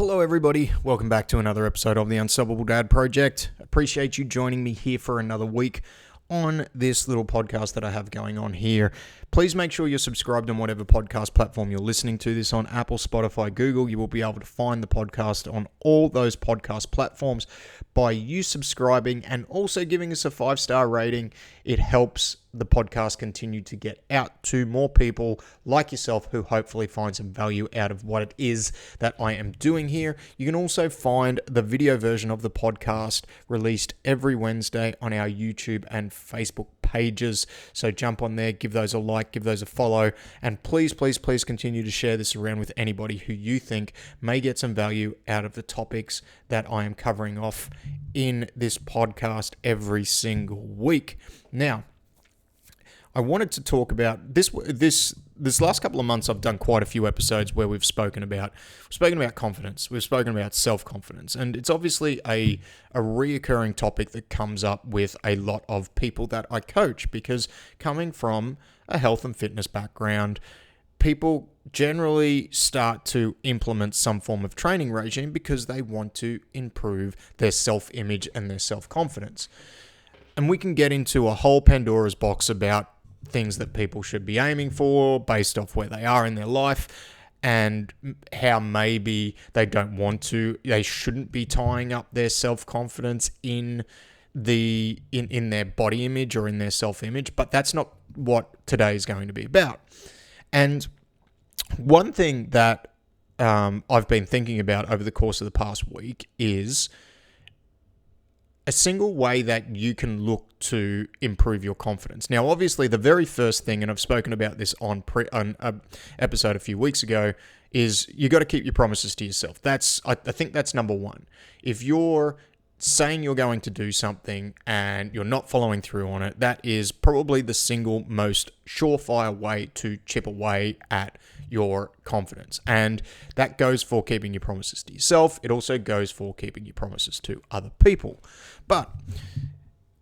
Hello everybody, welcome back to another episode of the Unstoppable Dad Project. Appreciate you joining me here for another week on this little podcast that I have going on here. Please make sure you're subscribed on whatever podcast platform you're listening to this on, Apple, Spotify, Google. You will be able to find the podcast on all those podcast platforms by you subscribing and also giving us a 5-star rating. It helps the podcast continue to get out to more people like yourself who hopefully find some value out of what it is that I am doing here. You can also find the video version of the podcast released every Wednesday on our YouTube and Facebook pages. So jump on there, give those a like, give those a follow, and please continue to share this around with anybody who you think may get some value out of the topics that I am covering off in this podcast every single week. Now, I wanted to talk about this last couple of months. I've done quite a few episodes where we've spoken about confidence. We've spoken about self-confidence, and it's obviously a reoccurring topic that comes up with a lot of people that I coach, because coming from a health and fitness background, people generally start to implement some form of training regime because they want to improve their self-image and their self-confidence. And we can get into a whole Pandora's box about things that people should be aiming for based off where they are in their life and how maybe they shouldn't be tying up their self-confidence in their body image or in their self-image. But that's not what today is going to be about. And one thing that I've been thinking about over the course of the past week is a single way that you can look to improve your confidence. Now, obviously, the very first thing, and I've spoken about this on an episode a few weeks ago, is you got to keep your promises to yourself. I think that's number one. If you're saying you're going to do something and you're not following through on it, that is probably the single most surefire way to chip away at your confidence. And that goes for keeping your promises to yourself. It also goes for keeping your promises to other people. But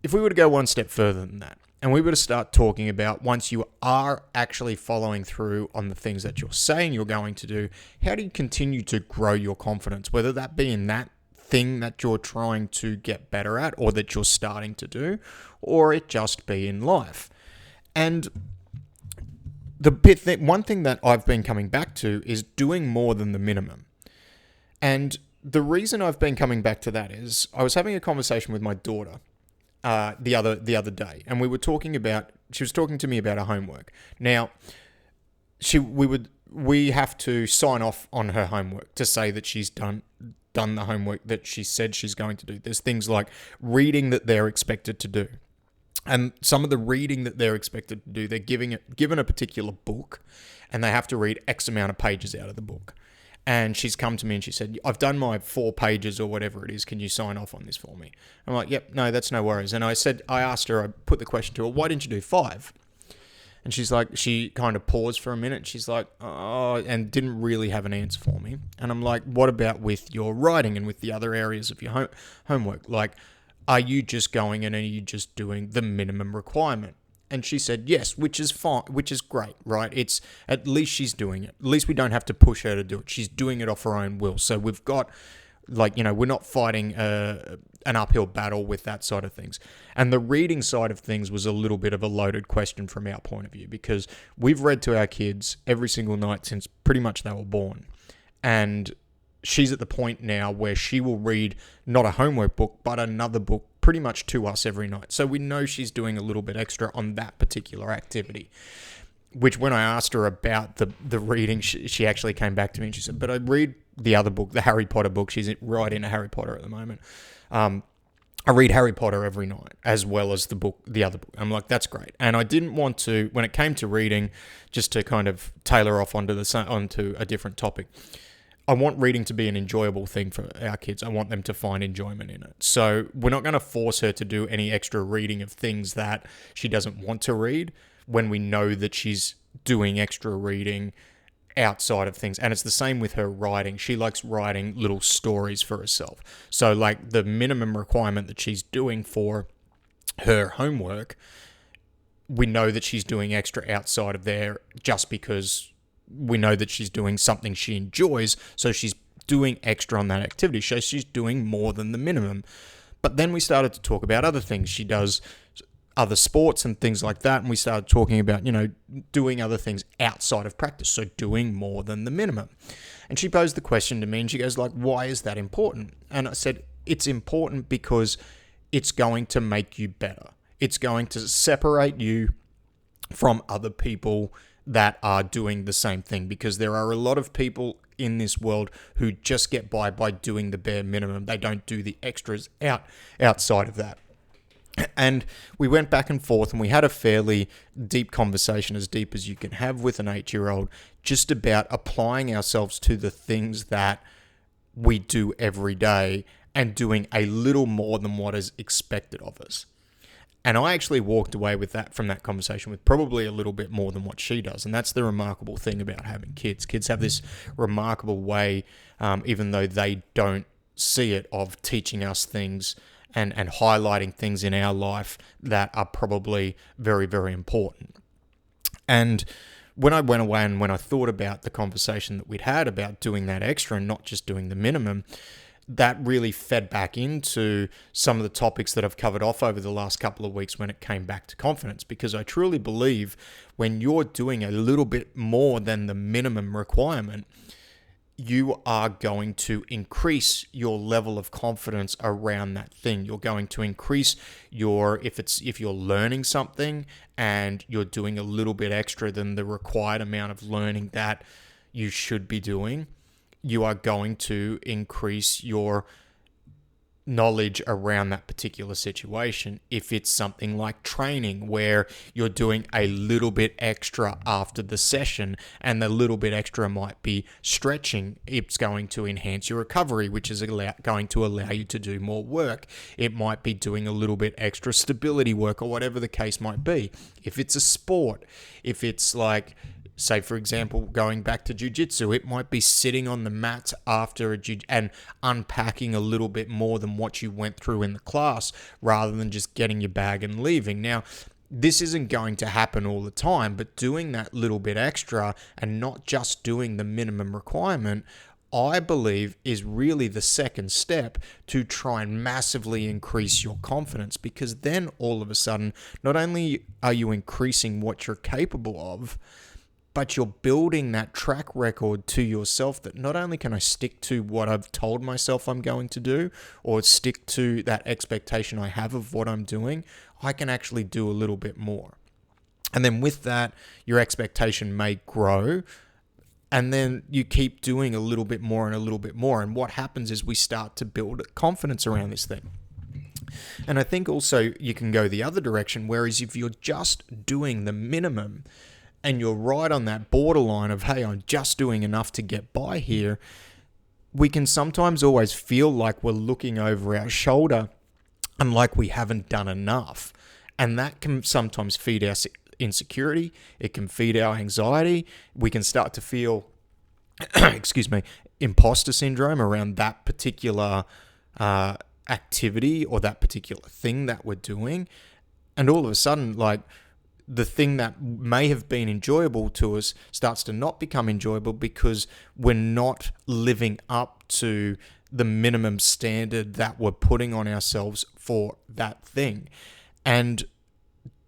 if we were to go one step further than that, and we were to start talking about, once you are actually following through on the things that you're saying you're going to do, how do you continue to grow your confidence, whether that be in that thing that you're trying to get better at or that you're starting to do, or it just be in life. And one thing that I've been coming back to is doing more than the minimum. And the reason I've been coming back to that is I was having a conversation with my daughter the other day, and she was talking to me about her homework. Now, we have to sign off on her homework to say that she's done the homework that she said she's going to do. There's things like reading that they're expected to do. And some of the reading that they're expected to do, they're given a particular book, and they have to read X amount of pages out of the book. And she's come to me and she said, I've done my 4 pages or whatever it is. Can you sign off on this for me? I'm like, yep, no, that's no worries. And I asked her, I put the question to her, why didn't you do 5? And she kind of paused for a minute. She's like, oh, and didn't really have an answer for me. And I'm like, what about with your writing and with the other areas of your homework? Like, are you just going and are you just doing the minimum requirement? And she said yes, which is fine, which is great, right? It's at least she's doing it. At least we don't have to push her to do it. She's doing it off her own will. So we've got, we're not fighting an uphill battle with that side of things. And the reading side of things was a little bit of a loaded question from our point of view, because we've read to our kids every single night since pretty much they were born. And she's at the point now where she will read not a homework book, but another book pretty much to us every night. So we know she's doing a little bit extra on that particular activity, which when I asked her about the reading, she actually came back to me and she said, but I read the other book, the Harry Potter book. She's right into Harry Potter at the moment. I read Harry Potter every night as well as the other book. I'm like, that's great. And I didn't want to, when it came to reading, just to kind of tailor off onto a different topic, I want reading to be an enjoyable thing for our kids. I want them to find enjoyment in it. So we're not going to force her to do any extra reading of things that she doesn't want to read when we know that she's doing extra reading outside of things. And it's the same with her writing. She likes writing little stories for herself. So like the minimum requirement that she's doing for her homework, we know that she's doing extra outside of there just because we know that she's doing something she enjoys, so she's doing extra on that activity. So she's doing more than the minimum. But then we started to talk about other things. She does other sports and things like that. And we started talking about, doing other things outside of practice. So doing more than the minimum. And she posed the question to me and she goes like, why is that important? And I said, it's important because it's going to make you better. It's going to separate you from other people that are doing the same thing, because there are a lot of people in this world who just get by doing the bare minimum. They don't do the extras outside of that. And we went back and forth and we had a fairly deep conversation, as deep as you can have with an 8-year-old, just about applying ourselves to the things that we do every day and doing a little more than what is expected of us. And I actually walked away from that conversation with probably a little bit more than what she does. And that's the remarkable thing about having kids. Kids have this remarkable way, even though they don't see it, of teaching us things and highlighting things in our life that are probably very, very important. And when I went away and when I thought about the conversation that we'd had about doing that extra and not just doing the minimum, that really fed back into some of the topics that I've covered off over the last couple of weeks when it came back to confidence. Because I truly believe when you're doing a little bit more than the minimum requirement, you are going to increase your level of confidence around that thing. You're going to increase if you're learning something and you're doing a little bit extra than the required amount of learning that you should be doing, you are going to increase your knowledge around that particular situation. If it's something like training where you're doing a little bit extra after the session and the little bit extra might be stretching, it's going to enhance your recovery, which is going to allow you to do more work. It might be doing a little bit extra stability work or whatever the case might be. If it's a sport, if it's like, say, for example, going back to jiu-jitsu, it might be sitting on the mat after and unpacking a little bit more than what you went through in the class rather than just getting your bag and leaving. Now, this isn't going to happen all the time, but doing that little bit extra and not just doing the minimum requirement, I believe, is really the second step to try and massively increase your confidence, because then all of a sudden, not only are you increasing what you're capable of, but you're building that track record to yourself that not only can I stick to what I've told myself I'm going to do or stick to that expectation I have of what I'm doing, I can actually do a little bit more. And then with that, your expectation may grow, and then you keep doing a little bit more and a little bit more. And what happens is we start to build confidence around this thing. And I think also you can go the other direction, whereas if you're just doing the minimum, and you're right on that borderline of, hey, I'm just doing enough to get by here, we can sometimes always feel like we're looking over our shoulder and like we haven't done enough. And that can sometimes feed our insecurity. It can feed our anxiety. We can start to feel, imposter syndrome around that particular activity or that particular thing that we're doing. And all of a sudden, like, the thing that may have been enjoyable to us starts to not become enjoyable because we're not living up to the minimum standard that we're putting on ourselves for that thing. And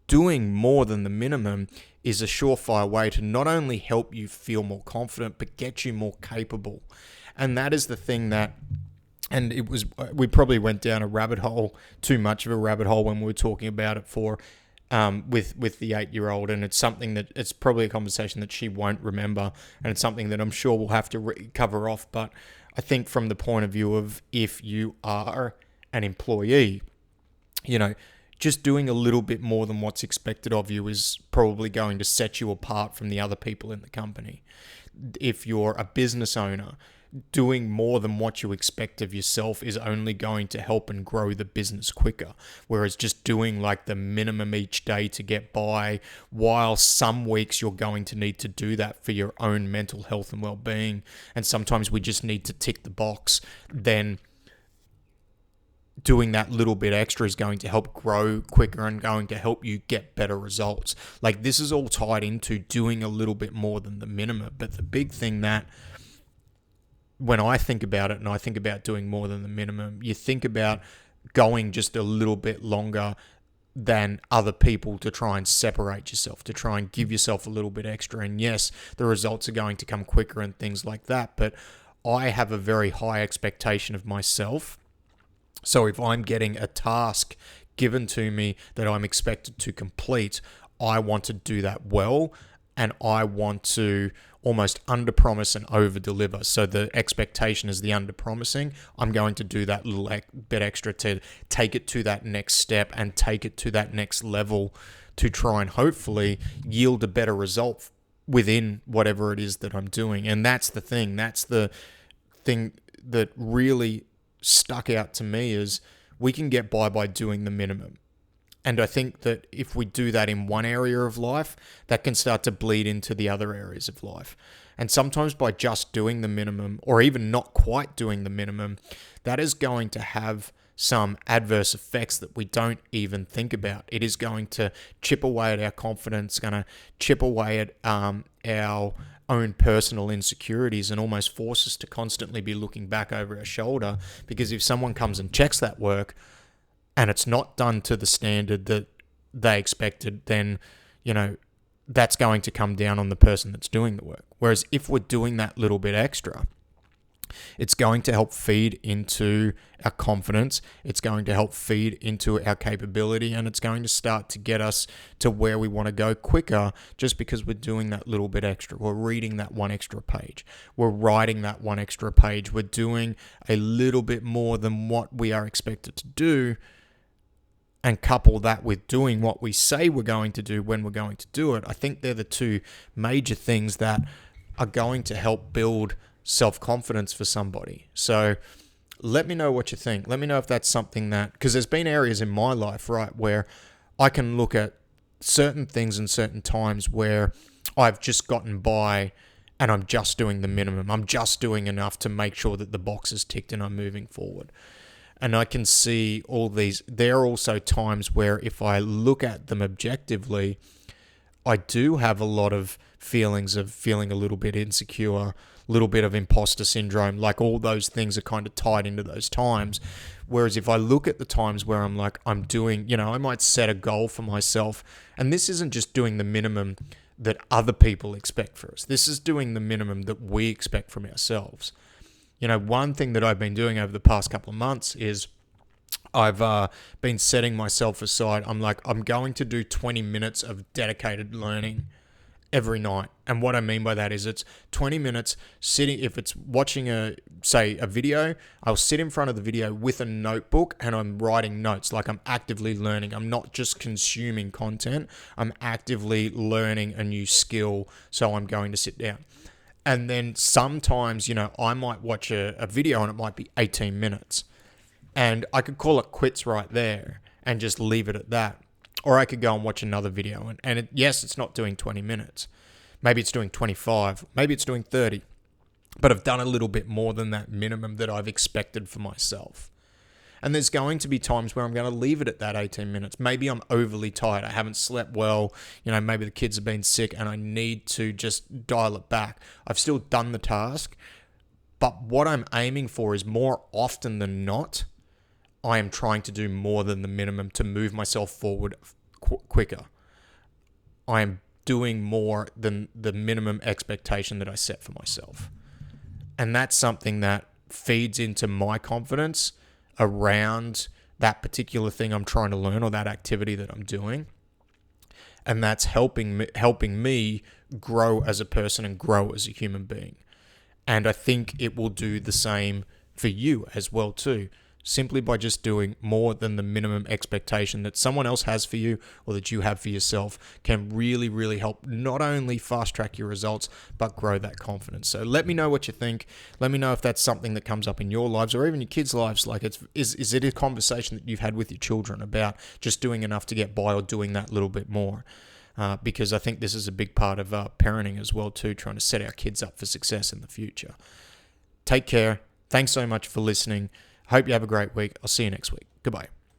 doing more than the minimum is a surefire way to not only help you feel more confident, but get you more capable. And that is the thing that, and we probably went down a rabbit hole, too much of a rabbit hole when we were talking about it with the 8-year-old, and it's something that it's probably a conversation that she won't remember, and it's something that I'm sure we'll have to cover off. But I think from the point of view of if you are an employee, just doing a little bit more than what's expected of you is probably going to set you apart from the other people in the company. If you're a business owner, doing more than what you expect of yourself is only going to help and grow the business quicker. Whereas just doing like the minimum each day to get by, while some weeks you're going to need to do that for your own mental health and well-being, and sometimes we just need to tick the box, then doing that little bit extra is going to help grow quicker and going to help you get better results. Like, this is all tied into doing a little bit more than the minimum. But the big thing that when I think about it and I think about doing more than the minimum, you think about going just a little bit longer than other people to try and separate yourself, to try and give yourself a little bit extra. And yes, the results are going to come quicker and things like that, but I have a very high expectation of myself. So if I'm getting a task given to me that I'm expected to complete, I want to do that well, and I want to almost under-promise and over-deliver. So the expectation is the under-promising. I'm going to do that little bit extra to take it to that next step and take it to that next level to try and hopefully yield a better result within whatever it is that I'm doing. And that's the thing. That's the thing that really stuck out to me, is we can get by doing the minimum. And I think that if we do that in one area of life, that can start to bleed into the other areas of life. And sometimes by just doing the minimum, or even not quite doing the minimum, that is going to have some adverse effects that we don't even think about. It is going to chip away at our confidence, going to chip away at our own personal insecurities, and almost force us to constantly be looking back over our shoulder. Because if someone comes and checks that work, and it's not done to the standard that they expected, then, that's going to come down on the person that's doing the work. Whereas if we're doing that little bit extra, it's going to help feed into our confidence, it's going to help feed into our capability, and it's going to start to get us to where we want to go quicker, just because we're doing that little bit extra. We're reading that one extra page. We're writing that one extra page. We're doing a little bit more than what we are expected to do, and couple that with doing what we say we're going to do when we're going to do it. I think they're the two major things that are going to help build self-confidence for somebody. So let me know what you think. Let me know if that's something that, because there's been areas in my life, right, where I can look at certain things and certain times where I've just gotten by and I'm just doing the minimum. I'm just doing enough to make sure that the box is ticked and I'm moving forward. And I can see all these. There are also times where if I look at them objectively, I do have a lot of feelings of feeling a little bit insecure, a little bit of imposter syndrome. Like, all those things are kind of tied into those times. Whereas if I look at the times where I'm like, I'm doing, I might set a goal for myself. And this isn't just doing the minimum that other people expect for us. This is doing the minimum that we expect from ourselves. One thing that I've been doing over the past couple of months is I've been setting myself aside. I'm going to do 20 minutes of dedicated learning every night. And what I mean by that is it's 20 minutes sitting. If it's watching a video, I'll sit in front of the video with a notebook and I'm writing notes. Like, I'm actively learning. I'm not just consuming content. I'm actively learning a new skill. So I'm going to sit down. And then sometimes, I might watch a video and it might be 18 minutes. And I could call it quits right there and just leave it at that. Or I could go and watch another video. And yes, it's not doing 20 minutes. Maybe it's doing 25. Maybe it's doing 30. But I've done a little bit more than that minimum that I've expected for myself. And there's going to be times where I'm going to leave it at that 18 minutes. Maybe I'm overly tired. I haven't slept well. Maybe the kids have been sick and I need to just dial it back. I've still done the task. But what I'm aiming for is, more often than not, I am trying to do more than the minimum to move myself forward quicker. I am doing more than the minimum expectation that I set for myself. And that's something that feeds into my confidence around that particular thing I'm trying to learn, or that activity that I'm doing. And that's helping me grow as a person and grow as a human being. And I think it will do the same for you as well too. Simply by just doing more than the minimum expectation that someone else has for you or that you have for yourself can really, really help not only fast track your results, but grow that confidence. So let me know what you think. Let me know if that's something that comes up in your lives or even your kids' lives. Like, is it a conversation that you've had with your children about just doing enough to get by or doing that little bit more? Because I think this is a big part of parenting as well too, trying to set our kids up for success in the future. Take care. Thanks so much for listening. Hope you have a great week. I'll see you next week. Goodbye.